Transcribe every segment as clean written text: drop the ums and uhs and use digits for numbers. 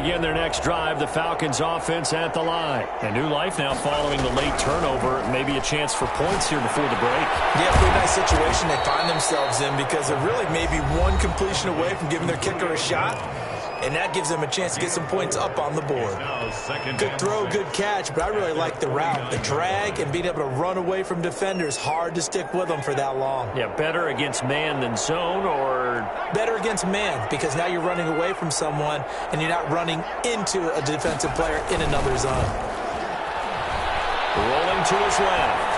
begin their next drive. The Falcons offense at the line. A new life now following the late turnover. Maybe a chance for points here before the break. Yeah, pretty nice situation they find themselves in because they're really maybe one completion away from giving their kicker a shot. And that gives them a chance to get some points up on the board. Good throw, good catch, but I really like the route. The drag and being able to run away from defenders, hard to stick with them for that long. Yeah, better against man than zone, or? Better against man, because now you're running away from someone and you're not running into a defensive player in another zone. Rolling to his left.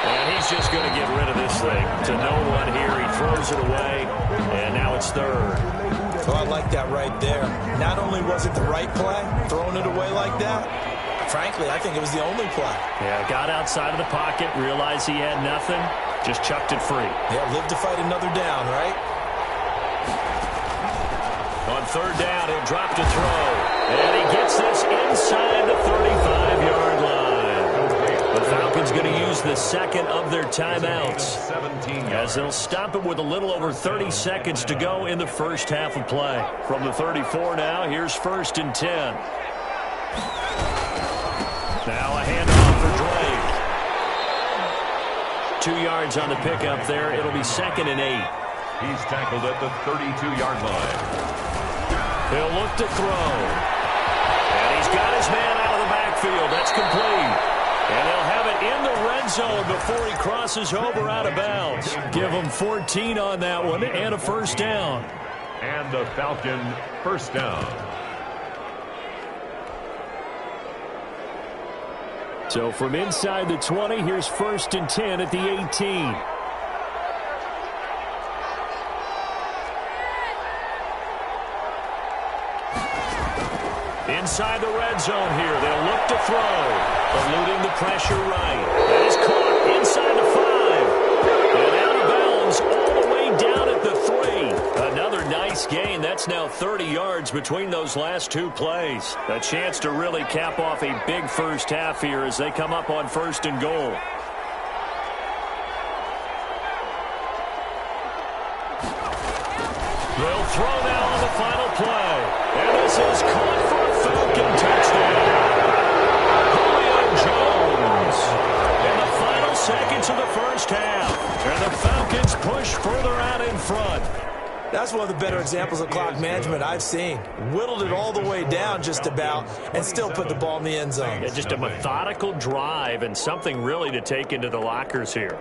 And he's just going to get rid of this thing to no one here. He throws it away, and now it's third. Oh, I like that right there. Not only was it the right play, throwing it away like that, frankly, I think it was the only play. Yeah, got outside of the pocket, realized he had nothing, just chucked it free. Yeah, live to fight another down, right? On third down, he'll drop to throw. And he gets this inside the 35-yard line. The Falcons going to use the second of their timeouts as they'll stop it with a little over 30 seconds to go in the first half of play. From the 34 now, here's 1st and 10. Now a handoff for Drake. 2 yards on the pickup there. It'll be 2nd and 8. He's tackled at the 32-yard line. He'll look to throw. And he's got his man out of the backfield. That's complete. And they'll have it in the red zone before he crosses over out of bounds. Give him 14 on that one and a first down. And the Falcon first down. So from inside the 20, here's 1st and 10 at the 18. Inside the red zone here. They'll look to throw. Eluding the pressure right. That is caught inside the 5. And out of bounds all the way down at the 3. Another nice gain. That's now 30 yards between those last 2 plays. A chance to really cap off a big first half here as they come up on 1st and goal. They'll throw now on the final play. And this is caught for a Falcon touchdown. Julio Jones. In the final seconds of the first half. And the Falcons push further out in front. That's one of the better examples of clock management I've seen. Whittled it all the way down just about and still put the ball in the end zone. Yeah, just a methodical drive and something really to take into the lockers here.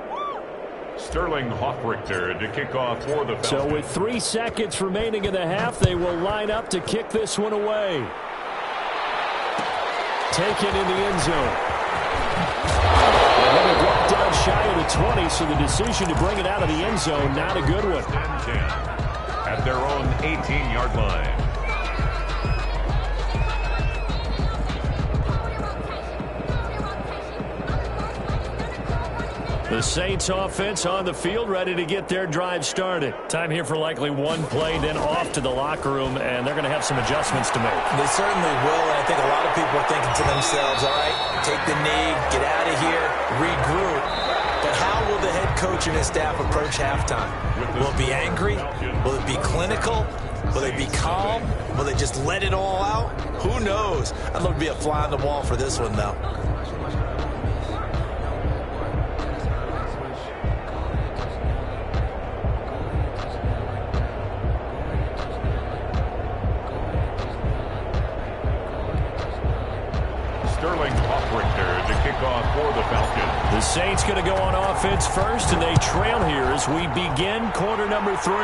Sterling Hoffrichter to kick off for the Falcons. So with 3 seconds remaining in the half, they will line up to kick this one away. Taken in the end zone. And they brought down shy of the 20, so the decision to bring it out of the end zone, not a good one. 10 at their own 18-yard line. The Saints offense on the field, ready to get their drive started. Time here for likely one play, then off to the locker room, and they're going to have some adjustments to make. They certainly will, and I think a lot of people are thinking to themselves, all right, take the knee, get out of here, regroup. But how will the head coach and his staff approach halftime? Will it be angry? Will it be clinical? Will they be calm? Will they just let it all out? Who knows? I'd love to be a fly on the wall for this one, though. Sterling Hoffrichter to kick off for the Falcons. The Saints going to go on offense first, and they trail here as we begin quarter number 3.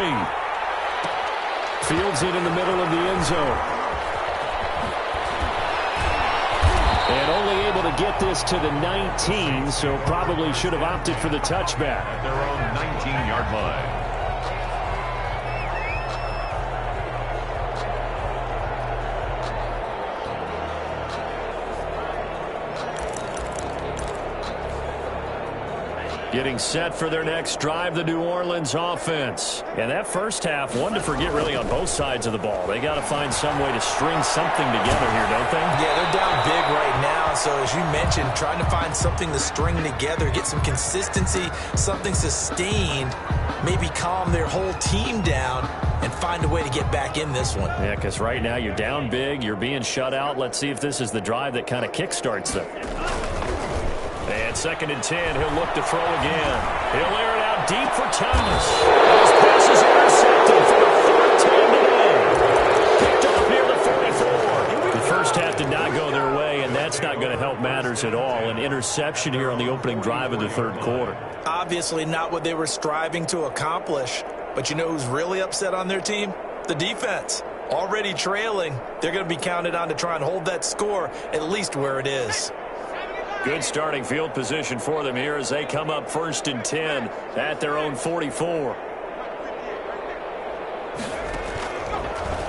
Fields it in the middle of the end zone. And only able to get this to the 19, so probably should have opted for the touchback. At their own 19-yard line. Getting set for their next drive, the New Orleans offense. And that first half, one to forget really on both sides of the ball. They got to find some way to string something together here, don't they? Yeah, they're down big right now. So as you mentioned, trying to find something to string together, get some consistency, something sustained, maybe calm their whole team down and find a way to get back in this one. Yeah, because right now you're down big, you're being shut out. Let's see if this is the drive that kind of kickstarts them. And 2nd and 10, he'll look to throw again. He'll air it out deep for Thomas. His pass is intercepted for the 3rd time today. Picked off near the 44. The first half did not go their way, and that's not going to help matters at all. An interception here on the opening drive of the 3rd quarter. Obviously not what they were striving to accomplish. But you know who's really upset on their team? The defense. Already trailing. They're going to be counted on to try and hold that score at least where it is. Good starting field position for them here as they come up 1st and 10 at their own 44.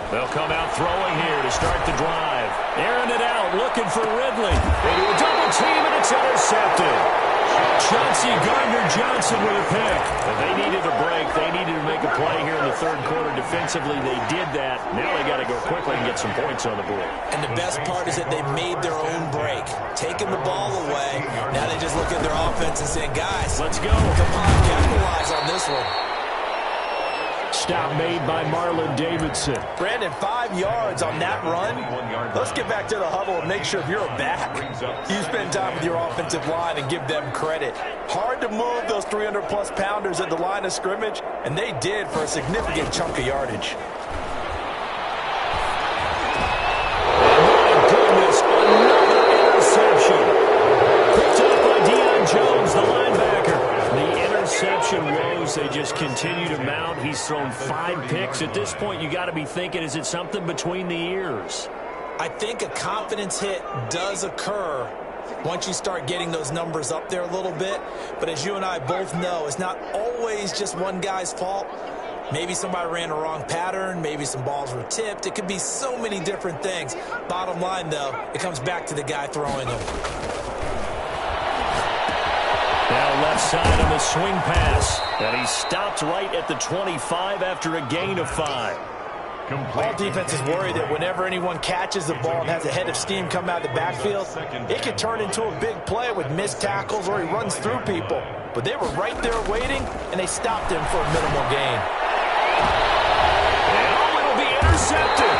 They'll come out throwing here to start the drive. Airing it out, looking for Ridley. They do a double team, and it's intercepted. Chauncey Gardner-Johnson with a pick. But they needed a break. They needed to make a play here in the 3rd quarter. Defensively, they did that. Now they got to go quickly and get some points on the board. And the best part is that they made their own break. Taking the ball away. Now they just look at their offense and say, guys, let's go. Come on, capitalize on this one. Stop made by Marlon Davidson. Brandon, 5 yards on that run. Let's get back to the huddle and make sure if you're a back, you spend time with your offensive line and give them credit. Hard to move those 300-plus pounders at the line of scrimmage, and they did for a significant chunk of yardage. My goodness, another interception. Picked up by Deion Jones, the linebacker. The interception woes, they just continue to mount. He's thrown 5 picks. At this point, you got to be thinking, is it something between the ears? I think a confidence hit does occur once you start getting those numbers up there a little bit. But as you and I both know, it's not always just one guy's fault. Maybe somebody ran a wrong pattern. Maybe some balls were tipped. It could be so many different things. Bottom line, though, it comes back to the guy throwing them. Now left side on the swing pass. And he stopped right at the 25 after a gain of 5. All defenses worry that whenever anyone catches the ball and has a head of steam come out of the backfield, it could turn into a big play with missed tackles or he runs through people. But they were right there waiting, and they stopped him for a minimal gain. And it'll be intercepted.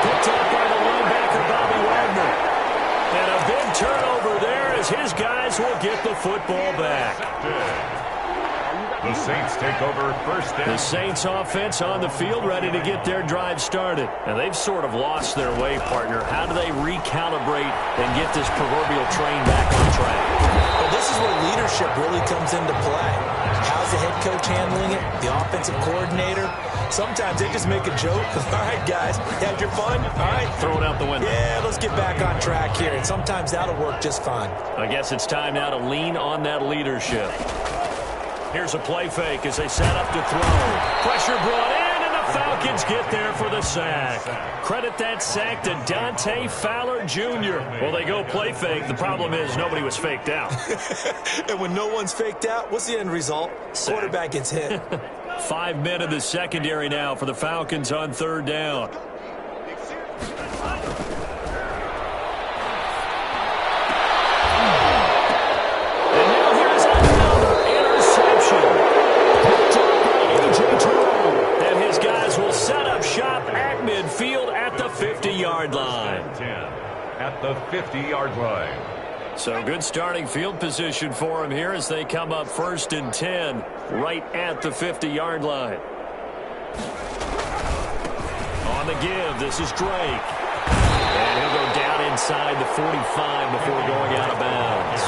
Picked up by the linebacker, Bobby Wagner. And a big turnover there as his guys will get the football back. The Saints take over 1st down. The Saints offense on the field ready to get their drive started. And they've sort of lost their way, partner. How do they recalibrate and get this proverbial train back on track? Well, this is where leadership really comes into play. How's the head coach handling it? The offensive coordinator? Sometimes they just make a joke. All right, guys, you had your fun? All right. Throw it out the window. Yeah, let's get back on track here. And sometimes that'll work just fine. I guess it's time now to lean on that leadership. Here's a play fake as they set up to throw. Pressure brought in, and the Falcons get there for the sack. Credit that sack to Dante Fowler Jr. Well, they go play fake. The problem is nobody was faked out. And when no one's faked out, what's the end result? Sack. Quarterback gets hit. 5 men in the secondary now for the Falcons on 3rd down. Midfield at the 50-yard line. 10 at the 50-yard line. So good starting field position for him here as they come up 1st and 10 right at the 50-yard line. On the give, this is Drake. And he'll go down inside the 45 before going out of bounds.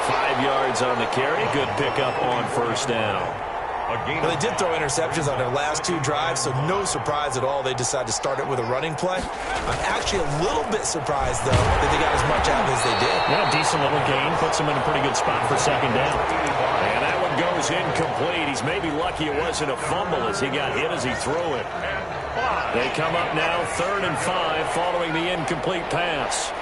5 yards on the carry. Good pickup on 1st down. Well, they did throw interceptions on their last 2 drives, so no surprise at all they decided to start it with a running play. I'm actually a little bit surprised, though, that they got as much out of it as they did. Yeah, decent little gain. Puts them in a pretty good spot for 2nd down. And that one goes incomplete. He's maybe lucky it wasn't a fumble as he got hit as he threw it. They come up now 3rd and 5 following the incomplete pass.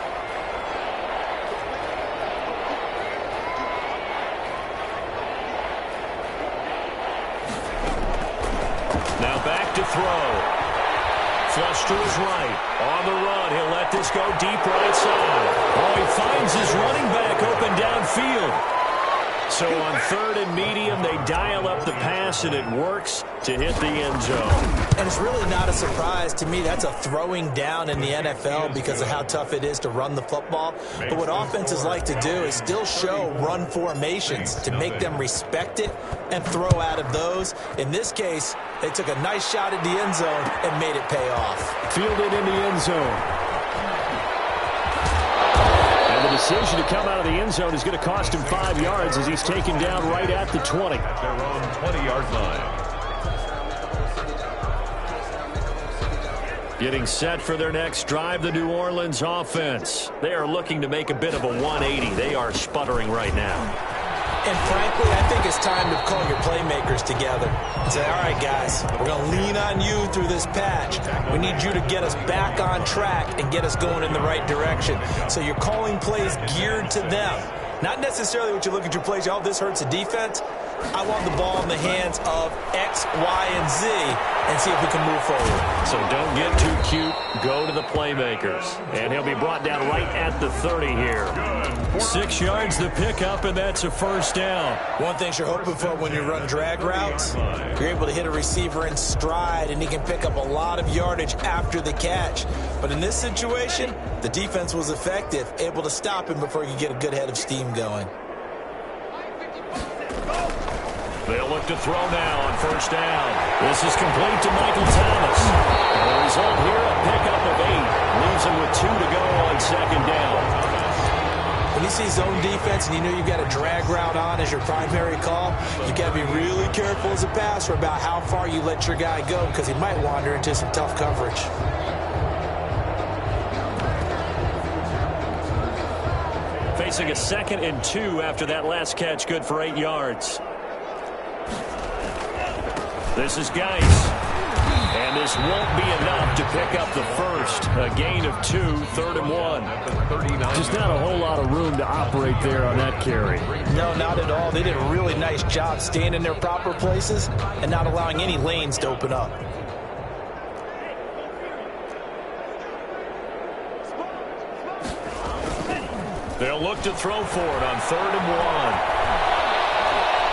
Now back to throw. Flush to his right. On the run, he'll let this go deep right side. Oh, he finds his running back open downfield. So on 3rd and medium, they dial up the pass, and it works to hit the end zone. And it's really not a surprise to me. That's a throwing down in the NFL because of how tough it is to run the football. But what offenses like to do is still show run formations to make them respect it and throw out of those. In this case, they took a nice shot at the end zone and made it pay off. Fielded in the end zone. The decision to come out of the end zone is going to cost him 5 yards as he's taken down right at the 20. Their own 20-yard line. Getting set for their next drive, the New Orleans offense. They are looking to make a bit of a 180. They are sputtering right now. And frankly, I think it's time to call your playmakers together and say, all right, guys, we're going to lean on you through this patch. We need you to get us back on track and get us going in the right direction. So you're calling plays geared to them. Not necessarily what you look at your plays, oh, this hurts the defense. I want the ball in the hands of X, Y, and Z and see if we can move forward. So don't get too cute. Go to the playmakers. And he'll be brought down right at the 30 here. 6 yards the pickup, and that's a first down. One thing you're hoping for when you run drag routes, you're able to hit a receiver in stride, and he can pick up a lot of yardage after the catch. But in this situation, the defense was effective, able to stop him before he could get a good head of steam going. They'll look to throw now on first down. This is complete to Michael Thomas. And the result here, a pickup of 8. Leaves him with 2 to go on second down. When you see zone defense and you know you've got a drag route on as your primary call, you've got to be really careful as a passer about how far you let your guy go because he might wander into some tough coverage. Facing a 2nd and 2 after that last catch, good for 8 yards. This is Geis. And this won't be enough to pick up the first. A gain of 2, 3rd and 1. Just not a whole lot of room to operate there on that carry. No, not at all. They did a really nice job staying in their proper places and not allowing any lanes to open up. They'll look to throw for it on 3rd and 1.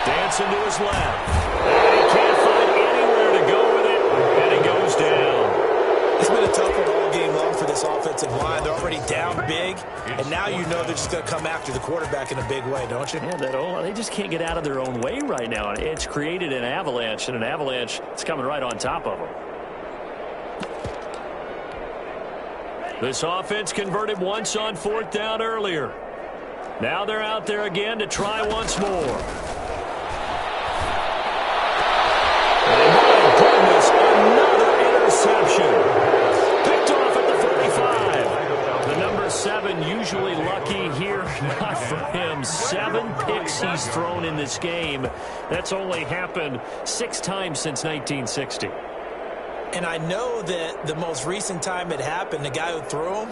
Dancing to his left. And he can't find anywhere to go with it. And he goes down. It's been a tough one all game long for this offensive line. They're already down big, and now you know they're just going to come after the quarterback in a big way, don't you? Yeah, they just can't get out of their own way right now. It's created an avalanche, and an avalanche is coming right on top of them. This offense converted once on 4th down earlier. Now they're out there again to try once more. And my goodness, another interception. Picked off at the 45. The number 7 usually lucky here. Not for him. 7 picks he's thrown in this game. That's only happened 6 times since 1960. And I know that the most recent time it happened, the guy who threw him,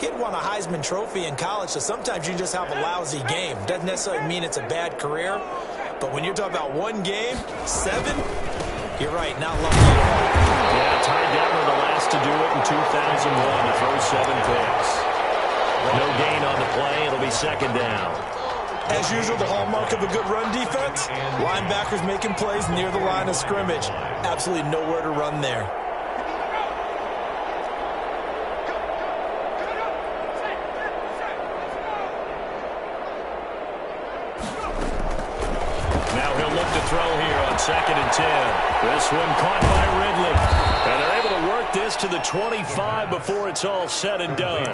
he had won a Heisman Trophy in college, so sometimes you just have a lousy game. Doesn't necessarily mean it's a bad career, but when you're talking about one game, 7, you're right, not lucky at all. Yeah, Ty Detmer the last to do it in 2001 to throw 7 picks. No gain on the play. It'll be 2nd down. As usual, the hallmark of a good run defense, linebackers making plays near the line of scrimmage. Absolutely nowhere to run there. Now he'll look to throw here on 2nd and 10. This one caught by Ridley. And they're able to work this to the 25 before it's all said and done.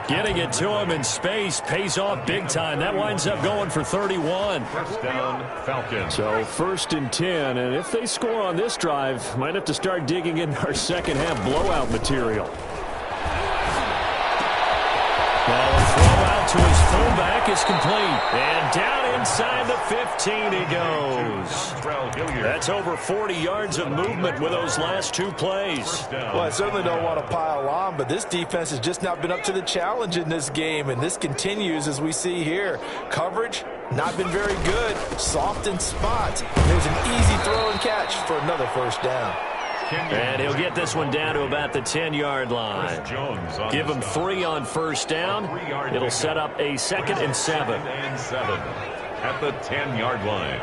Getting it to him in space pays off big time. That winds up going for 31. First down, Falcons. So 1st and 10, and if they score on this drive, might have to start digging in our second half blowout material. Now a throw out to his fullback is complete. And down inside the 15 he goes. That's over 40 yards of movement with those last 2 plays. Well, I certainly don't want to pile on, but this defense has just not been up to the challenge in this game, and this continues as we see here. Coverage, not been very good. Soft in spots. There's an easy throw and catch for another first down. And he'll get this one down to about the 10-yard line. Give him 3 on first down. It'll set up a 2nd and 7. At the 10-yard line.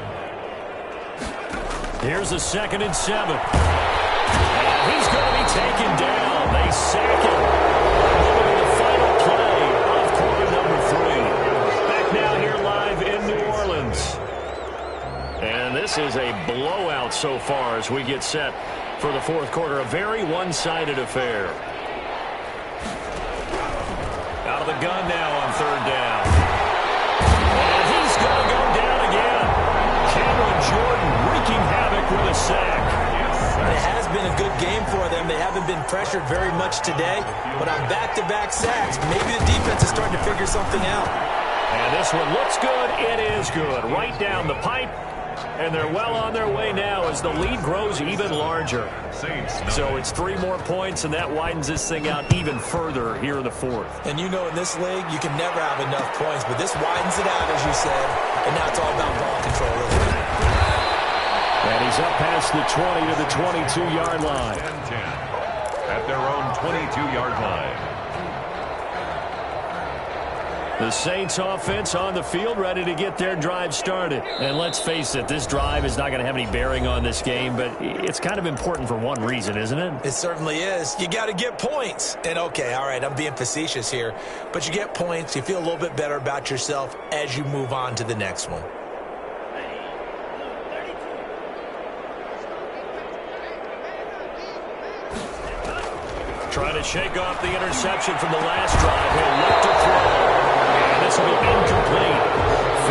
Here's a 2nd and 7. And he's going to be taken down. They sack him. The final play of quarter number 3. Back now here live in New Orleans. And this is a blowout so far as we get set for the fourth quarter. A very one-sided affair. Out of the gun now on 3rd down. And he's going to go down again. Cameron Jordan wreaking havoc with a sack. It has been a good game for them. They haven't been pressured very much today, but on back-to-back sacks, maybe the defense is starting to figure something out. And this one looks good. It is good. Right down the pipe. And they're well on their way now as the lead grows even larger. So it's 3 more points, and that widens this thing out even further here in the fourth. And you know in this league, you can never have enough points, but this widens it out, as you said, and now it's all about ball control, isn't it? And he's up past the 20 to the 22-yard line. 10-10 at their own 22-yard line. The Saints offense on the field, ready to get their drive started. And let's face it, this drive is not going to have any bearing on this game, but it's kind of important for one reason, isn't it? It certainly is. You got to get points. And okay, all right, I'm being facetious here, but you get points, you feel a little bit better about yourself as you move on to the next one. Trying to shake off the interception from the last drive. He'll look to throw. And this will be incomplete.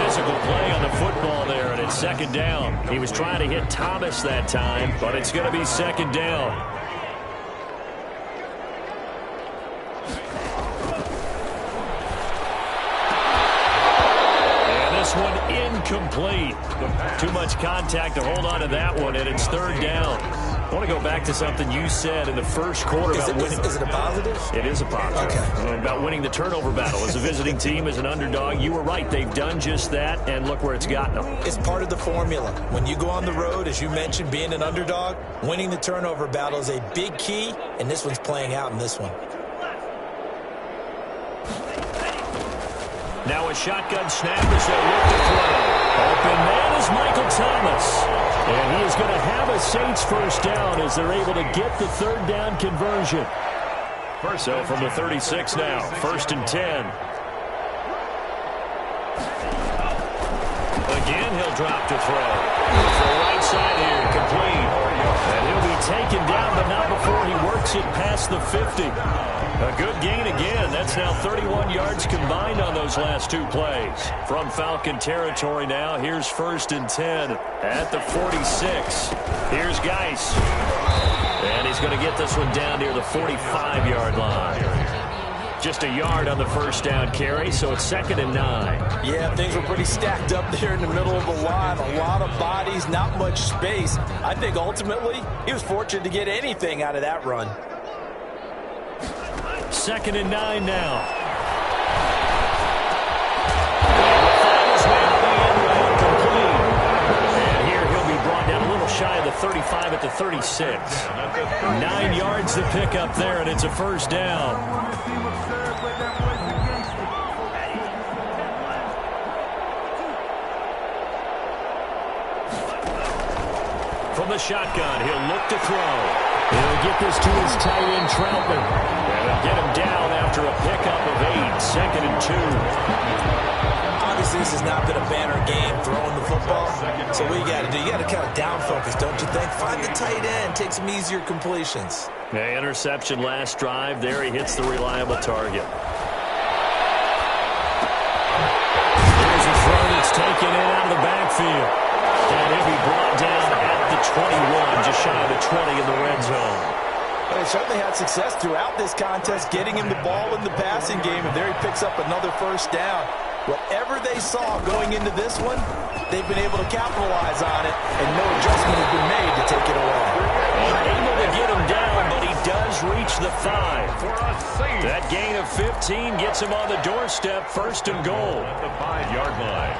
Physical play on the football there, and it's 2nd down. He was trying to hit Thomas that time, but it's going to be 2nd down. And this one incomplete. Too much contact to hold on to that one, and it's 3rd down. I want to go back to something you said in the first quarter about winning. Is it a positive? It is a positive. Okay. About winning the turnover battle as a visiting team, as an underdog. You were right. They've done just that, and look where it's gotten them. It's part of the formula. When you go on the road, as you mentioned, being an underdog, winning the turnover battle is a big key, and this one's playing out in this one. Now a shotgun snap as they look to throw. Open man is Michael Thomas. And he is going to have a Saints first down as they're able to get the 3rd down conversion. So from the 36 now, 1st and 10. Again, he'll drop to throw. For the right side here, complete. And he'll be taken down, but not before he works it past the 50. A good gain again. That's now 31 yards combined on those last 2 plays. From Falcon territory now, here's 1st and 10 at the 46. Here's Geis. And he's going to get this one down near the 45-yard line. Just a yard on the first down carry, so it's 2nd and 9. Yeah, things were pretty stacked up there in the middle of the line. A lot of bodies, not much space. I think ultimately he was fortunate to get anything out of that run. 2nd and 9 now. And here he'll be brought down a little shy of the 35 at the 36. 9 yards to pick up there, and it's a first down. From the shotgun, he'll look to throw. He'll get this to his tight end, Troutman. And he'll get him down after a pickup of 8, 2nd and 2. Obviously, this has not been a banner game throwing the football. So what you got to do, you got to kind of down focus, don't you think? Find the tight end, take some easier completions. Yeah, interception last drive. There he hits the reliable target. Here's a throw that's taken in out of the backfield. And he'll be brought down at the 21, just shy of the 20 in the red zone. Well, they certainly had success throughout this contest, getting him the ball in the passing game, and there he picks up another first down. Whatever they saw going into this one, they've been able to capitalize on it, and no adjustment has been made to take it away. And able to get him down, but he does reach the 5. That gain of 15 gets him on the doorstep, 1st and goal. At the 5-yard line.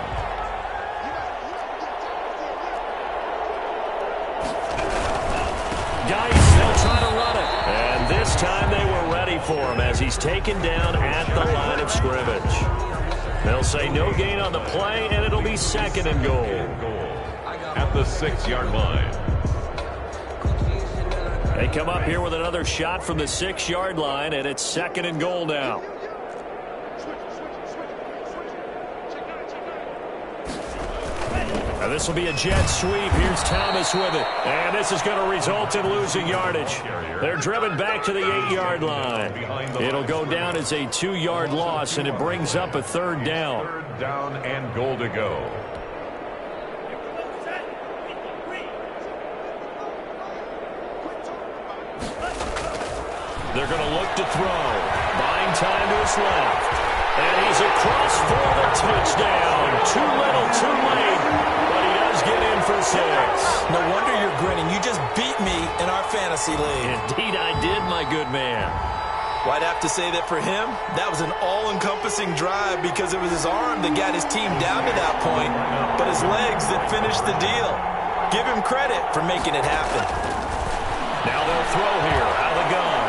Geis And this time they were ready for him as he's taken down at the line of scrimmage. They'll say no gain on the play, and it'll be second and goal. At the 6-yard line. They come up here with another shot from the 6-yard line, and it's second and goal now. Now this will be a jet sweep. Here's Thomas with it. And this is going to result in losing yardage. They're driven back to the 8-yard line. It'll go down as a 2-yard loss, and it brings up a third down. Third down and goal to go. They're going to look to throw. Buying time to his left. And he's across for the touchdown. Too little, too late. But he does get in for 6. No wonder you're grinning. You just beat me in our fantasy league. Indeed I did, my good man. Well, I'd have to say that for him, that was an all-encompassing drive because it was his arm that got his team down to that point, but his legs that finished the deal. Give him credit for making it happen. Now they'll throw here out of the gun.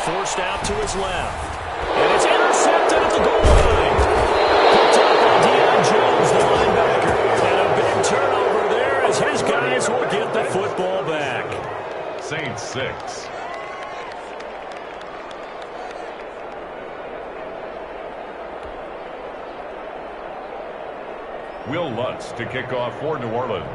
Forced out to his left. And it's intercepted at the goal line. Picked up by Deion Jones, the linebacker. And a big turnover there as his guys will get the football back. Saints 6. Will Lutz to kick off for New Orleans.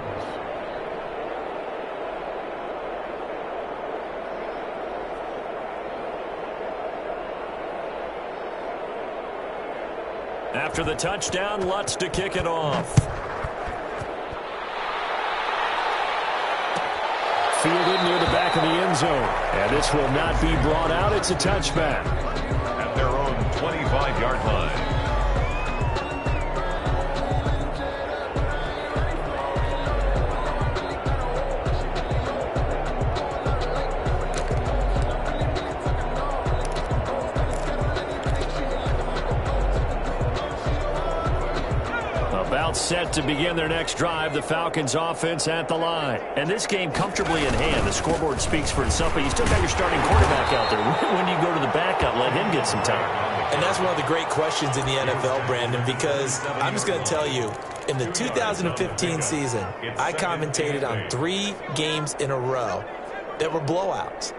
After the touchdown, Lutz to kick it off. Fielded near the back of the end zone. And this will not be brought out. It's a touchback. At their own 25-yard line. Set to begin their next drive, the Falcons offense at the line. And this game comfortably in hand. The scoreboard speaks for itself, but you still got your starting quarterback out there. When do you go to the backup, let him get some time? And that's one of the great questions in the NFL, Brandon, because I'm just going to tell you, in the 2015 season, I commentated on 3 games in a row that were blowouts.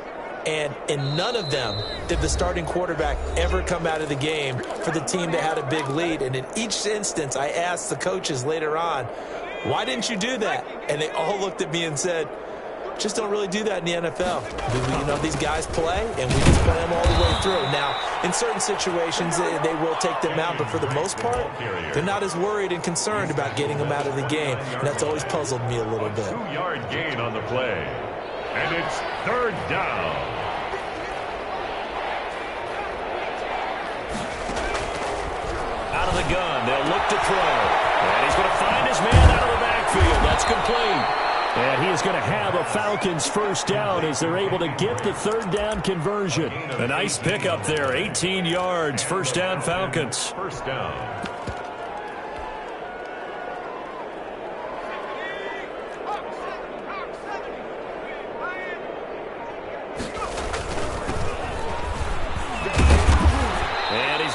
And in none of them did the starting quarterback ever come out of the game for the team that had a big lead. And in each instance, I asked the coaches later on, why didn't you do that? And they all looked at me and said, just don't really do that in the NFL. You know, these guys play, and we just play them all the way through. Now, in certain situations, they will take them out, but for the most part, they're not as worried and concerned about getting them out of the game. And that's always puzzled me a little bit. 2-yard gain on the play. And it's third down. Out of the gun, they'll look to throw. And he's going to find his man out of the backfield. That's complete. And he is going to have a Falcons first down as they're able to get the third down conversion. A nice pickup there, 18 yards, first down Falcons. First down.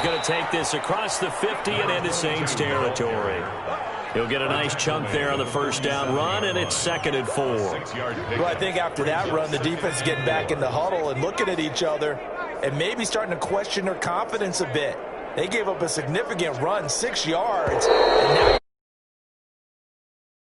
Going to take this across the 50 and into Saints territory. He'll get a nice chunk there on the first down run, and it's second and 4. Well, I think after that run, the defense is getting back in the huddle and looking at each other and maybe starting to question their confidence a bit. They gave up a significant run, 6 yards, and now